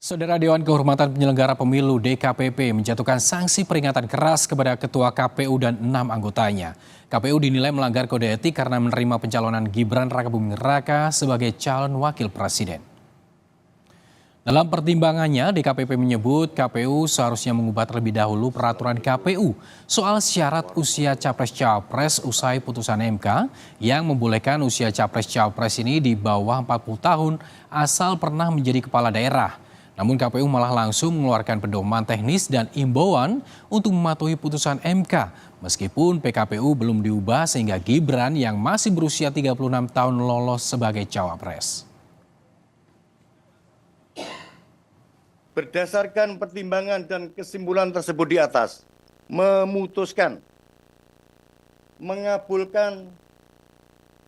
Saudara Dewan Kehormatan Penyelenggara Pemilu (DKPP) menjatuhkan sanksi peringatan keras kepada Ketua KPU dan 6 anggotanya. KPU dinilai melanggar kode etik karena menerima pencalonan Gibran Rakabuming Raka sebagai calon wakil presiden. Dalam pertimbangannya, DKPP menyebut KPU seharusnya mengubah terlebih dahulu peraturan KPU soal syarat usia Capres-Cawapres usai putusan MK yang membolehkan usia Capres-Cawapres ini di bawah 40 tahun asal pernah menjadi kepala daerah. Namun KPU malah langsung mengeluarkan pedoman teknis dan imbauan untuk mematuhi putusan MK meskipun PKPU belum diubah sehingga Gibran yang masih berusia 36 tahun lolos sebagai cawapres. Berdasarkan pertimbangan dan kesimpulan tersebut di atas, memutuskan mengabulkan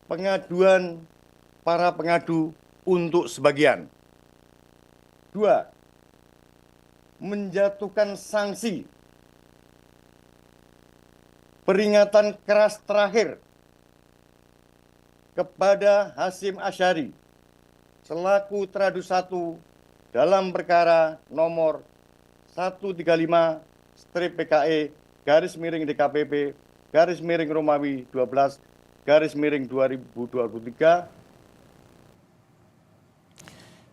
pengaduan para pengadu untuk sebagian. 2. Menjatuhkan sanksi peringatan keras terakhir kepada Hasyim Asyari selaku teradu 1 dalam perkara nomor 135/PKE/DKPP/Romawi 12/2023.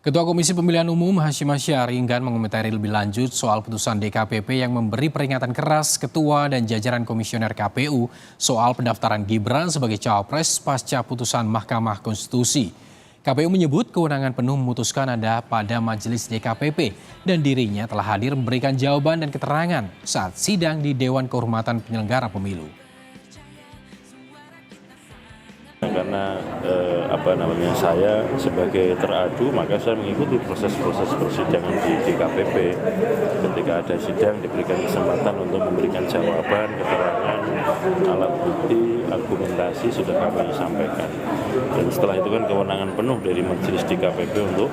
Ketua Komisi Pemilihan Umum Hasyim Asyari enggan mengomentari lebih lanjut soal putusan DKPP yang memberi peringatan keras Ketua dan jajaran Komisioner KPU soal pendaftaran Gibran sebagai cawapres pasca putusan Mahkamah Konstitusi. KPU menyebut kewenangan penuh memutuskan ada pada majelis DKPP dan dirinya telah hadir memberikan jawaban dan keterangan saat sidang di Dewan Kehormatan Penyelenggara Pemilu. Karena saya sebagai teradu maka saya mengikuti proses-proses persidangan di DKPP. Ketika ada sidang diberikan kesempatan untuk memberikan jawaban, keterangan, alat bukti, argumentasi sudah kami sampaikan. Dan setelah itu kan kewenangan penuh dari majelis DKPP untuk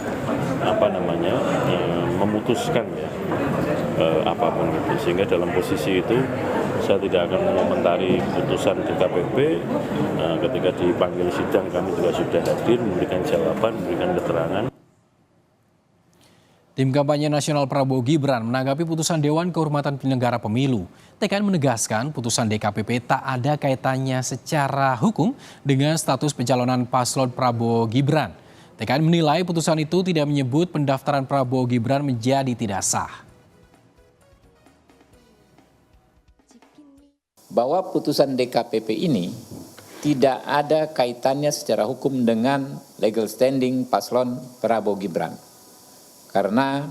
memutuskan apapun itu. Sehingga dalam posisi itu saya tidak akan mengomentari putusan DKPP. Ketika dipanggil sidang kami juga sudah hadir memberikan jawaban, memberikan keterangan. Tim kampanye nasional Prabowo Gibran menanggapi putusan Dewan Kehormatan Penyelenggara Pemilu. TKN menegaskan putusan DKPP tak ada kaitannya secara hukum dengan status pencalonan paslon Prabowo Gibran. TKN menilai putusan itu tidak menyebut pendaftaran Prabowo Gibran menjadi tidak sah. Bahwa putusan DKPP ini tidak ada kaitannya secara hukum dengan legal standing paslon Prabowo Gibran. Karena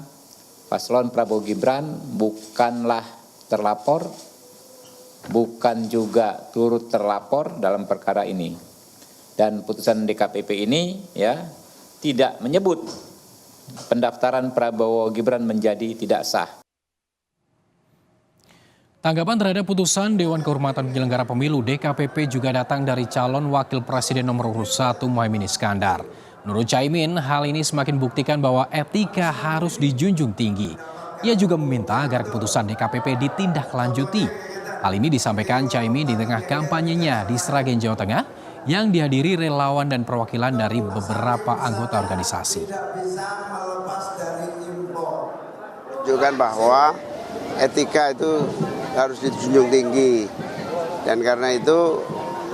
paslon Prabowo Gibran bukanlah terlapor, bukan juga turut terlapor dalam perkara ini. Dan putusan DKPP ini tidak menyebut pendaftaran Prabowo Gibran menjadi tidak sah. Tanggapan terhadap putusan Dewan Kehormatan Penyelenggara Pemilu (DKPP) juga datang dari calon wakil presiden nomor urut 1 Muhaimin Iskandar. Menurut Caimin, hal ini semakin buktikan bahwa etika harus dijunjung tinggi. Ia juga meminta agar keputusan DKPP ditindaklanjuti. Hal ini disampaikan Caimin di tengah kampanyenya di Sragen, Jawa Tengah yang dihadiri relawan dan perwakilan dari beberapa anggota organisasi. Tunjukkan bahwa etika itu harus dijunjung tinggi dan karena itu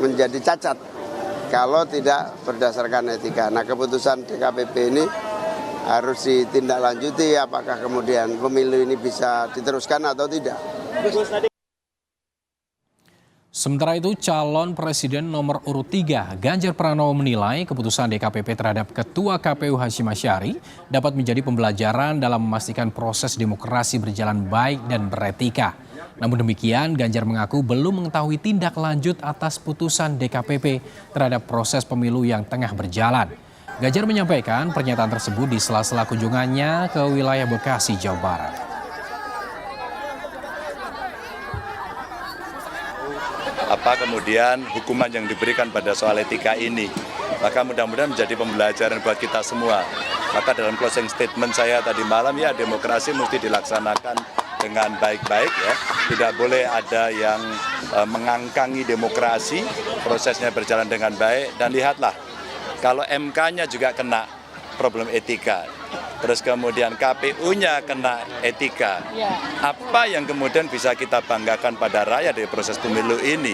menjadi cacat kalau tidak berdasarkan etika. Nah, keputusan DKPP ini harus ditindaklanjuti apakah kemudian pemilu ini bisa diteruskan atau tidak. Sementara itu, calon presiden nomor urut 3 Ganjar Pranowo menilai keputusan DKPP terhadap Ketua KPU Hasyim Asyari dapat menjadi pembelajaran dalam memastikan proses demokrasi berjalan baik dan beretika. Namun demikian, Ganjar mengaku belum mengetahui tindak lanjut atas putusan DKPP terhadap proses pemilu yang tengah berjalan. Ganjar menyampaikan pernyataan tersebut di sela-sela kunjungannya ke wilayah Bekasi, Jawa Barat. Apa kemudian hukuman yang diberikan pada soal etika ini, maka mudah-mudahan menjadi pembelajaran buat kita semua. Maka dalam closing statement saya tadi malam, demokrasi mesti dilaksanakan dengan baik-baik, tidak boleh ada yang mengangkangi demokrasi, prosesnya berjalan dengan baik. Dan lihatlah, kalau MK-nya juga kena problem etika, terus kemudian KPU-nya kena etika. Apa yang kemudian bisa kita banggakan pada rakyat dari proses pemilu ini?